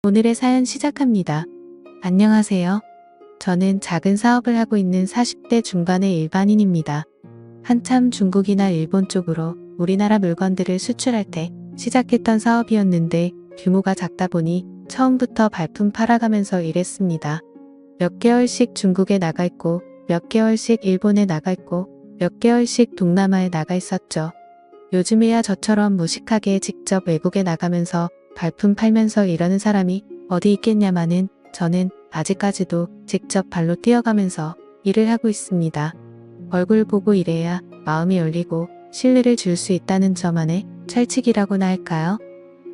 오늘의 사연 시작합니다. 안녕하세요. 저는 작은 사업을 하고 있는 40대 중반의 일반인입니다. 한참 중국이나 일본 쪽으로 우리나라 물건들을 수출할 때 시작했던 사업이었는데 규모가 작다 보니 처음부터 발품 팔아가면서 일했습니다. 몇 개월씩 중국에 나가 있고 몇 개월씩 일본에 나가 있고 몇 개월씩 동남아에 나가 있었죠. 요즘에야 저처럼 무식하게 직접 외국에 나가면서 발품 팔면서 일하는 사람이 어디 있겠냐마는 저는 아직까지도 직접 발로 뛰어가면서 일을 하고 있습니다. 얼굴 보고 일해야 마음이 열리고 신뢰를 줄 수 있다는 저만의 철칙이라고나 할까요?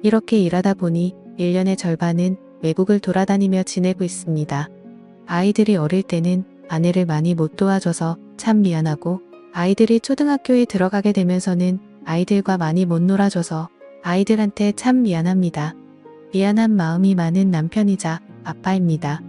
이렇게 일하다 보니 1년의 절반은 외국을 돌아다니며 지내고 있습니다. 아이들이 어릴 때는 아내를 많이 못 도와줘서 참 미안하고 아이들이 초등학교에 들어가게 되면서는 아이들과 많이 못 놀아줘서 아이들한테 참 미안합니다. 미안한 마음이 많은 남편이자 아빠입니다.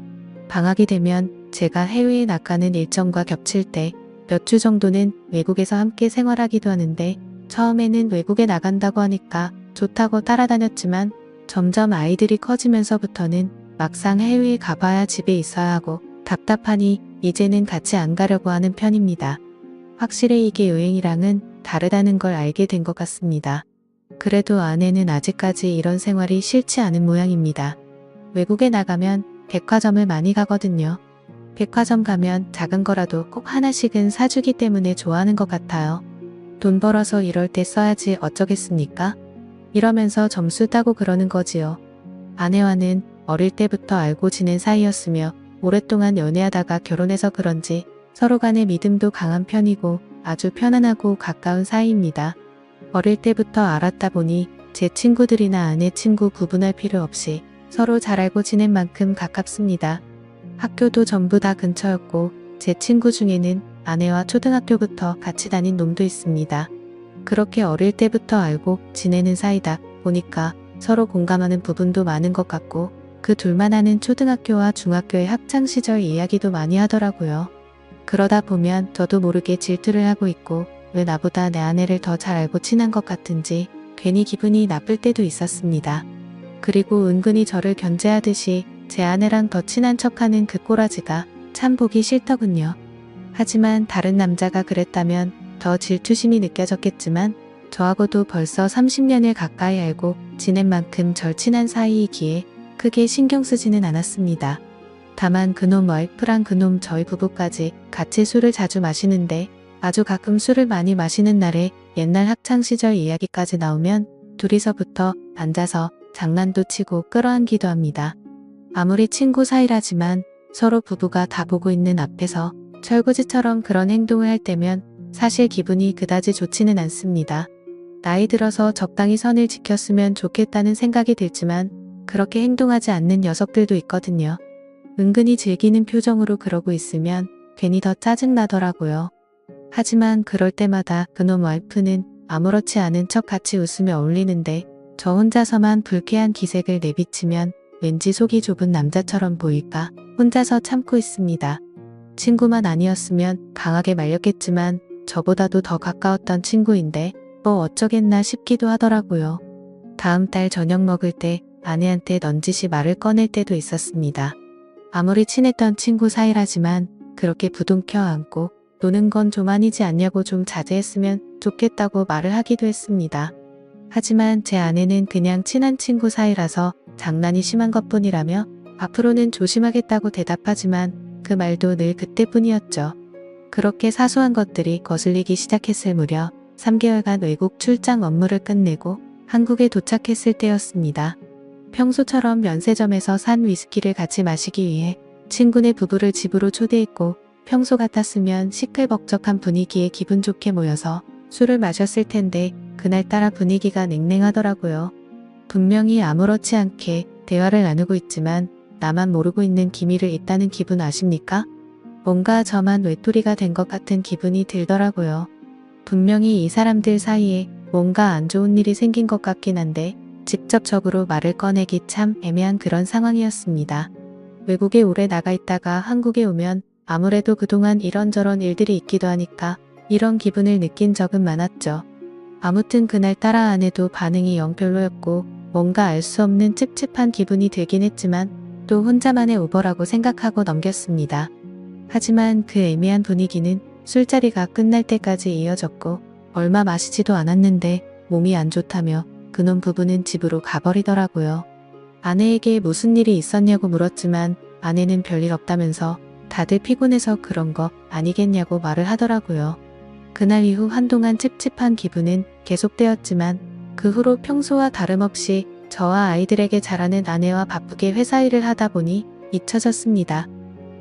방학이 되면 제가 해외에 나가는 일정과 겹칠 때 몇 주 정도는 외국에서 함께 생활하기도 하는데 처음에는 외국에 나간다고 하니까 좋다고 따라다녔지만 점점 아이들이 커지면서부터는 막상 해외에 가봐야 집에 있어야 하고 답답하니 이제는 같이 안 가려고 하는 편입니다. 확실히 이게 여행이랑은 다르다는 걸 알게 된 것 같습니다. 그래도 아내는 아직까지 이런 생활이 싫지 않은 모양입니다. 외국에 나가면 백화점을 많이 가거든요. 백화점 가면 작은 거라도 꼭 하나씩은 사주기 때문에 좋아하는 것 같아요. 돈 벌어서 이럴 때 써야지 어쩌겠습니까? 이러면서 점수 따고 그러는 거지요. 아내와는 어릴 때부터 알고 지낸 사이였으며 오랫동안 연애하다가 결혼해서 그런지 서로 간의 믿음도 강한 편이고 아주 편안하고 가까운 사이입니다. 어릴 때부터 알았다 보니 제 친구들이나 아내 친구 구분할 필요 없이 서로 잘 알고 지낸 만큼 가깝습니다. 학교도 전부 다 근처였고 제 친구 중에는 아내와 초등학교부터 같이 다닌 놈도 있습니다. 그렇게 어릴 때부터 알고 지내는 사이다 보니까 서로 공감하는 부분도 많은 것 같고 그 둘만 아는 초등학교와 중학교의 학창시절 이야기도 많이 하더라고요. 그러다 보면 저도 모르게 질투를 하고 있고 왜 나보다 내 아내를 더 잘 알고 친한 것 같은지 괜히 기분이 나쁠 때도 있었습니다. 그리고 은근히 저를 견제하듯이 제 아내랑 더 친한 척하는 그 꼬라지가 참 보기 싫더군요. 하지만 다른 남자가 그랬다면 더 질투심이 느껴졌겠지만 저하고도 벌써 30년을 가까이 알고 지낸 만큼 절친한 사이이기에 크게 신경 쓰지는 않았습니다. 다만 그놈 와이프랑 그놈 저희 부부까지 같이 술을 자주 마시는데 아주 가끔 술을 많이 마시는 날에 옛날 학창시절 이야기까지 나오면 둘이서부터 앉아서 장난도 치고 끌어안기도 합니다. 아무리 친구 사이라지만 서로 부부가 다 보고 있는 앞에서 철구지처럼 그런 행동을 할 때면 사실 기분이 그다지 좋지는 않습니다. 나이 들어서 적당히 선을 지켰으면 좋겠다는 생각이 들지만 그렇게 행동하지 않는 녀석들도 있거든요. 은근히 즐기는 표정으로 그러고 있으면 괜히 더 짜증나더라고요. 하지만 그럴 때마다 그놈 와이프는 아무렇지 않은 척 같이 웃으며 어울리는데 저 혼자서만 불쾌한 기색을 내비치면 왠지 속이 좁은 남자처럼 보일까 혼자서 참고 있습니다. 친구만 아니었으면 강하게 말렸겠지만 저보다도 더 가까웠던 친구인데 뭐 어쩌겠나 싶기도 하더라고요. 다음 달 저녁 먹을 때 아내한테 넌지시 말을 꺼낼 때도 있었습니다. 아무리 친했던 친구 사이라지만 그렇게 부둥켜 안고 노는 건 좀 아니지 않냐고 좀 자제했으면 좋겠다고 말을 하기도 했습니다. 하지만 제 아내는 그냥 친한 친구 사이라서 장난이 심한 것뿐이라며 앞으로는 조심하겠다고 대답하지만 그 말도 늘 그때뿐이었죠. 그렇게 사소한 것들이 거슬리기 시작했을 무렵 3개월간 외국 출장 업무를 끝내고 한국에 도착했을 때였습니다. 평소처럼 면세점에서 산 위스키를 같이 마시기 위해 친구네 부부를 집으로 초대했고 평소 같았으면 시끌벅적한 분위기에 기분 좋게 모여서 술을 마셨을 텐데 그날따라 분위기가 냉랭하더라고요. 분명히 아무렇지 않게 대화를 나누고 있지만 나만 모르고 있는 기미를 있다는 기분 아십니까? 뭔가 저만 외톨이가 된 것 같은 기분이 들더라고요. 분명히 이 사람들 사이에 뭔가 안 좋은 일이 생긴 것 같긴 한데 직접적으로 말을 꺼내기 참 애매한 그런 상황이었습니다. 외국에 오래 나가 있다가 한국에 오면 아무래도 그동안 이런저런 일들이 있기도 하니까 이런 기분을 느낀 적은 많았죠. 아무튼 그날따라 아내도 반응이 영 별로였고 뭔가 알 수 없는 찝찝한 기분이 들긴 했지만 또 혼자만의 오버라고 생각하고 넘겼습니다. 하지만 그 애매한 분위기는 술자리가 끝날 때까지 이어졌고 얼마 마시지도 않았는데 몸이 안 좋다며 그놈 부부는 집으로 가버리더라고요. 아내에게 무슨 일이 있었냐고 물었지만 아내는 별일 없다면서 다들 피곤해서 그런 거 아니겠냐고 말을 하더라고요. 그날 이후 한동안 찝찝한 기분은 계속되었지만 그 후로 평소와 다름없이 저와 아이들에게 잘하는 아내와 바쁘게 회사 일을 하다 보니 잊혀졌습니다.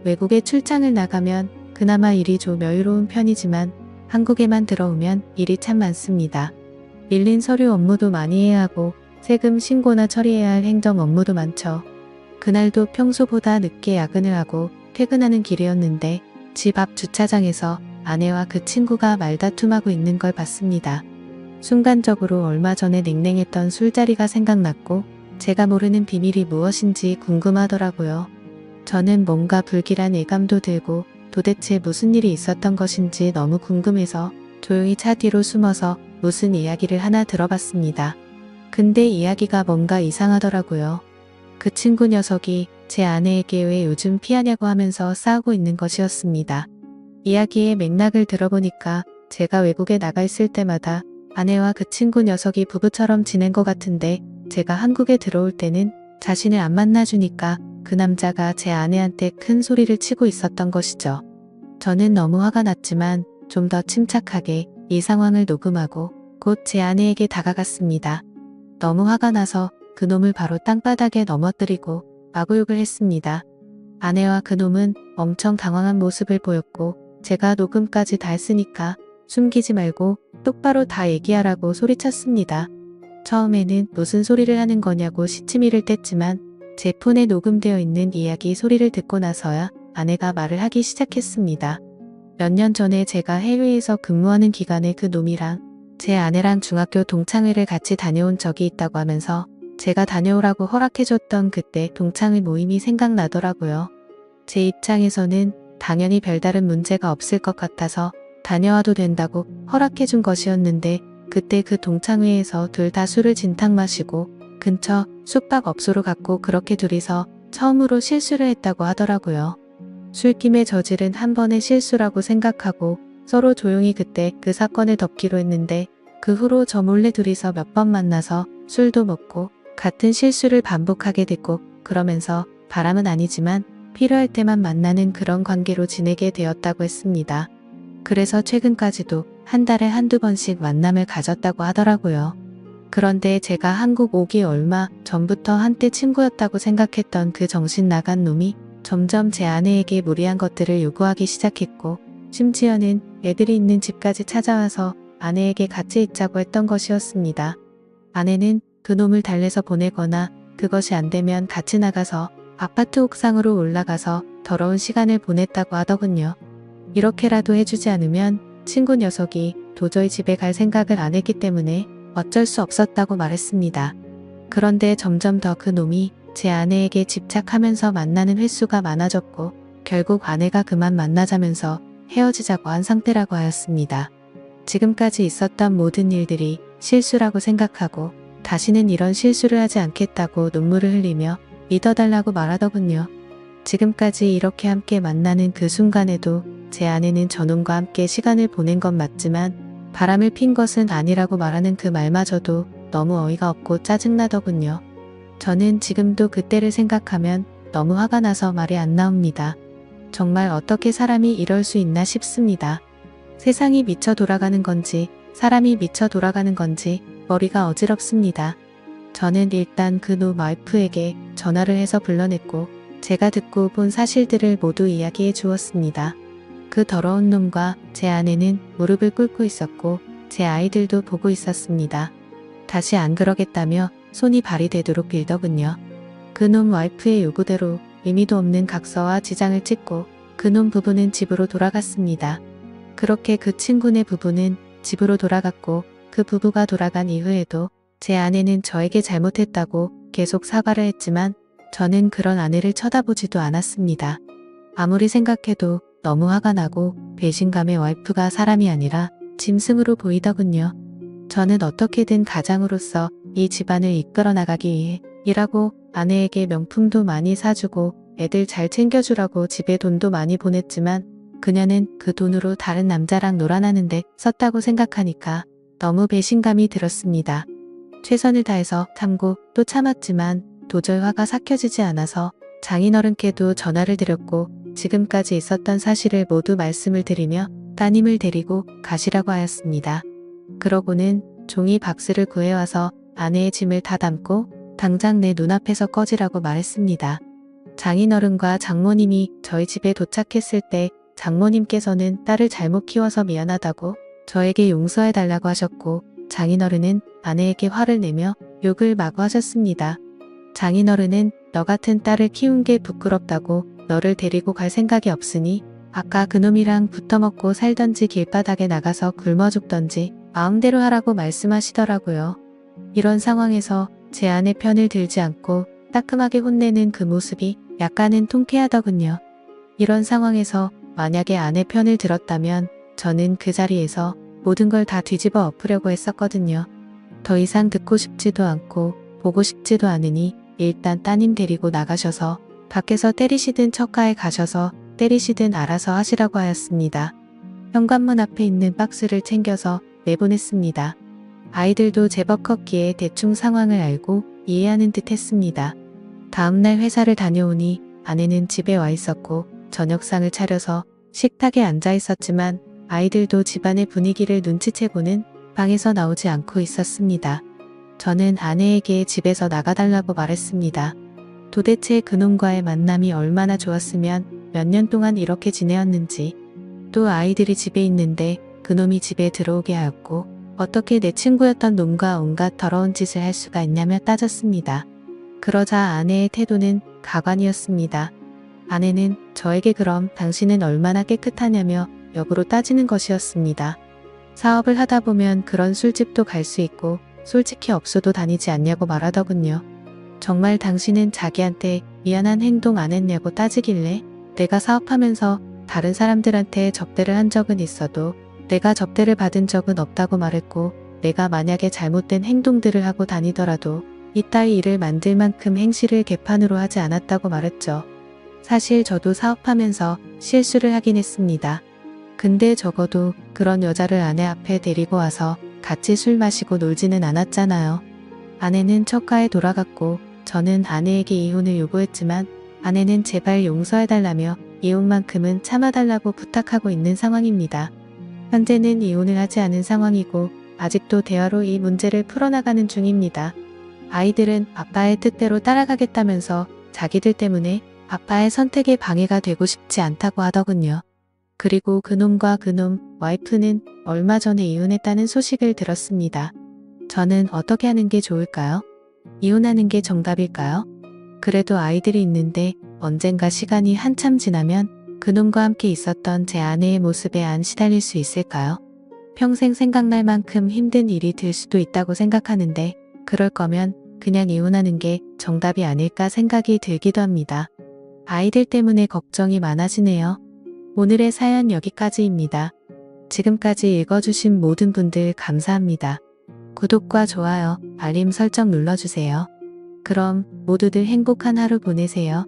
외국에 출장을 나가면 그나마 일이 좀 여유로운 편이지만 한국에만 들어오면 일이 참 많습니다. 밀린 서류 업무도 많이 해야 하고 세금 신고나 처리해야 할 행정 업무도 많죠. 그날도 평소보다 늦게 야근을 하고 퇴근하는 길이었는데 집 앞 주차장에서 아내와 그 친구가 말다툼하고 있는 걸 봤습니다. 순간적으로 얼마 전에 냉랭했던 술자리가 생각났고 제가 모르는 비밀이 무엇인지 궁금하더라고요. 저는 뭔가 불길한 예감도 들고 도대체 무슨 일이 있었던 것인지 너무 궁금해서 조용히 차 뒤로 숨어서 무슨 이야기를 하나 들어봤습니다. 근데 이야기가 뭔가 이상하더라고요. 그 친구 녀석이 제 아내에게 왜 요즘 피하냐고 하면서 싸우고 있는 것이었습니다. 이야기의 맥락을 들어보니까 제가 외국에 나가 있을 때마다 아내와 그 친구 녀석이 부부처럼 지낸 것 같은데 제가 한국에 들어올 때는 자신을 안 만나주니까 그 남자가 제 아내한테 큰 소리를 치고 있었던 것이죠. 저는 너무 화가 났지만 좀 더 침착하게 이 상황을 녹음하고 곧 제 아내에게 다가갔습니다. 너무 화가 나서 그놈을 바로 땅바닥에 넘어뜨리고 마구욕을 했습니다. 아내와 그놈은 엄청 당황한 모습을 보였고 제가 녹음까지 다 했으니까 숨기지 말고 똑바로 다 얘기하라고 소리쳤습니다. 처음에는 무슨 소리를 하는 거냐고 시치미를 뗐지만 제 폰에 녹음되어 있는 이야기 소리를 듣고 나서야 아내가 말을 하기 시작했습니다. 몇 년 전에 제가 해외에서 근무하는 기간에 그 놈이랑 제 아내랑 중학교 동창회를 같이 다녀온 적이 있다고 하면서 제가 다녀오라고 허락해줬던 그때 동창회 모임이 생각나더라고요. 제 입장에서는 당연히 별다른 문제가 없을 것 같아서 다녀와도 된다고 허락해준 것이었는데 그때 그 동창회에서 둘 다 술을 진탕 마시고 근처 숙박업소로 갔고 그렇게 둘이서 처음으로 실수를 했다고 하더라고요. 술김에 저지른 한 번의 실수라고 생각하고 서로 조용히 그때 그 사건을 덮기로 했는데 그 후로 저 몰래 둘이서 몇 번 만나서 술도 먹고 같은 실수를 반복하게 됐고 그러면서 바람은 아니지만 필요할 때만 만나는 그런 관계로 지내게 되었다고 했습니다. 그래서 최근까지도 한 달에 한두 번씩 만남을 가졌다고 하더라고요. 그런데 제가 한국 오기 얼마 전부터 한때 친구였다고 생각했던 그 정신 나간 놈이 점점 제 아내에게 무리한 것들을 요구하기 시작했고 심지어는 애들이 있는 집까지 찾아와서 아내에게 같이 있자고 했던 것이었습니다. 아내는 그놈을 달래서 보내거나 그것이 안 되면 같이 나가서 아파트 옥상으로 올라가서 더러운 시간을 보냈다고 하더군요. 이렇게라도 해주지 않으면 친구 녀석이 도저히 집에 갈 생각을 안 했기 때문에 어쩔 수 없었다고 말했습니다. 그런데 점점 더 그 놈이 제 아내에게 집착하면서 만나는 횟수가 많아졌고 결국 아내가 그만 만나자면서 헤어지자고 한 상태라고 하였습니다. 지금까지 있었던 모든 일들이 실수라고 생각하고 다시는 이런 실수를 하지 않겠다고 눈물을 흘리며 믿어달라고 말하더군요. 지금까지 이렇게 함께 만나는 그 순간에도 제 아내는 저놈과 함께 시간을 보낸 건 맞지만 바람을 핀 것은 아니라고 말하는 그 말마저도 너무 어이가 없고 짜증나더군요. 저는 지금도 그때를 생각하면 너무 화가 나서 말이 안 나옵니다. 정말 어떻게 사람이 이럴 수 있나 싶습니다. 세상이 미쳐 돌아가는 건지 사람이 미쳐 돌아가는 건지 머리가 어지럽습니다. 저는 일단 그놈 와이프에게 전화를 해서 불러냈고 제가 듣고 본 사실들을 모두 이야기해 주었습니다. 그 더러운 놈과 제 아내는 무릎을 꿇고 있었고 제 아이들도 보고 있었습니다. 다시 안 그러겠다며 손이 발이 되도록 빌더군요. 그놈 와이프의 요구대로 의미도 없는 각서와 지장을 찍고 그놈 부부는 집으로 돌아갔습니다. 그렇게 그 친구네 부부는 집으로 돌아갔고 그 부부가 돌아간 이후에도 제 아내는 저에게 잘못했다고 계속 사과를 했지만 저는 그런 아내를 쳐다보지도 않았습니다. 아무리 생각해도 너무 화가 나고 배신감의 와이프가 사람이 아니라 짐승으로 보이더군요. 저는 어떻게든 가장으로서 이 집안을 이끌어 나가기 위해 일하고 아내에게 명품도 많이 사주고 애들 잘 챙겨주라고 집에 돈도 많이 보냈지만 그녀는 그 돈으로 다른 남자랑 놀아나는데 썼다고 생각하니까 너무 배신감이 들었습니다. 최선을 다해서 참고 또 참았지만 도저히 화가 삭혀지지 않아서 장인어른께도 전화를 드렸고 지금까지 있었던 사실을 모두 말씀을 드리며 따님을 데리고 가시라고 하였습니다. 그러고는 종이 박스를 구해와서 아내의 짐을 다 담고 당장 내 눈앞에서 꺼지라고 말했습니다. 장인어른과 장모님이 저희 집에 도착했을 때 장모님께서는 딸을 잘못 키워서 미안하다고 저에게 용서해달라고 하셨고 장인어른은 아내에게 화를 내며 욕을 마구 하셨습니다. 장인어른은 너 같은 딸을 키운 게 부끄럽다고 너를 데리고 갈 생각이 없으니 아까 그놈이랑 붙어먹고 살던지 길바닥에 나가서 굶어 죽던지 마음대로 하라고 말씀하시더라고요. 이런 상황에서 제 아내 편을 들지 않고 따끔하게 혼내는 그 모습이 약간은 통쾌하더군요. 이런 상황에서 만약에 아내 편을 들었다면 저는 그 자리에서 모든 걸 다 뒤집어 엎으려고 했었거든요. 더 이상 듣고 싶지도 않고 보고 싶지도 않으니 일단 따님 데리고 나가셔서 밖에서 때리시든 척가에 가셔서 때리시든 알아서 하시라고 하였습니다. 현관문 앞에 있는 박스를 챙겨서 내보냈습니다. 아이들도 제법 컸기에 대충 상황을 알고 이해하는 듯 했습니다. 다음날 회사를 다녀오니 아내는 집에 와 있었고 저녁상을 차려서 식탁에 앉아 있었지만 아이들도 집안의 분위기를 눈치채고는 방에서 나오지 않고 있었습니다. 저는 아내에게 집에서 나가달라고 말했습니다. 도대체 그놈과의 만남이 얼마나 좋았으면 몇 년 동안 이렇게 지내었는지, 또 아이들이 집에 있는데 그놈이 집에 들어오게 하였고 어떻게 내 친구였던 놈과 온갖 더러운 짓을 할 수가 있냐며 따졌습니다. 그러자 아내의 태도는 가관이었습니다. 아내는 저에게 그럼 당신은 얼마나 깨끗하냐며 역으로 따지는 것이었습니다. 사업을 하다 보면 그런 술집도 갈 수 있고 솔직히 업소도 다니지 않냐고 말하더군요. 정말 당신은 자기한테 미안한 행동 안 했냐고 따지길래 내가 사업하면서 다른 사람들한테 접대를 한 적은 있어도 내가 접대를 받은 적은 없다고 말했고 내가 만약에 잘못된 행동들을 하고 다니더라도 이따위 일을 만들 만큼 행실을 개판으로 하지 않았다고 말했죠. 사실 저도 사업하면서 실수를 하긴 했습니다. 근데 적어도 그런 여자를 아내 앞에 데리고 와서 같이 술 마시고 놀지는 않았잖아요. 아내는 척가에 돌아갔고 저는 아내에게 이혼을 요구했지만 아내는 제발 용서해달라며 이혼만큼은 참아달라고 부탁하고 있는 상황입니다. 현재는 이혼을 하지 않은 상황이고 아직도 대화로 이 문제를 풀어나가는 중입니다. 아이들은 아빠의 뜻대로 따라가겠다면서 자기들 때문에 아빠의 선택에 방해가 되고 싶지 않다고 하더군요. 그리고 그놈과 그놈 와이프는 얼마 전에 이혼했다는 소식을 들었습니다. 저는 어떻게 하는 게 좋을까요? 이혼하는 게 정답일까요? 그래도 아이들이 있는데 언젠가 시간이 한참 지나면 그놈과 함께 있었던 제 아내의 모습에 안 시달릴 수 있을까요? 평생 생각날 만큼 힘든 일이 들 수도 있다고 생각하는데 그럴 거면 그냥 이혼하는 게 정답이 아닐까 생각이 들기도 합니다. 아이들 때문에 걱정이 많아지네요. 오늘의 사연 여기까지입니다. 지금까지 읽어주신 모든 분들 감사합니다. 구독과 좋아요, 알림 설정 눌러주세요. 그럼 모두들 행복한 하루 보내세요.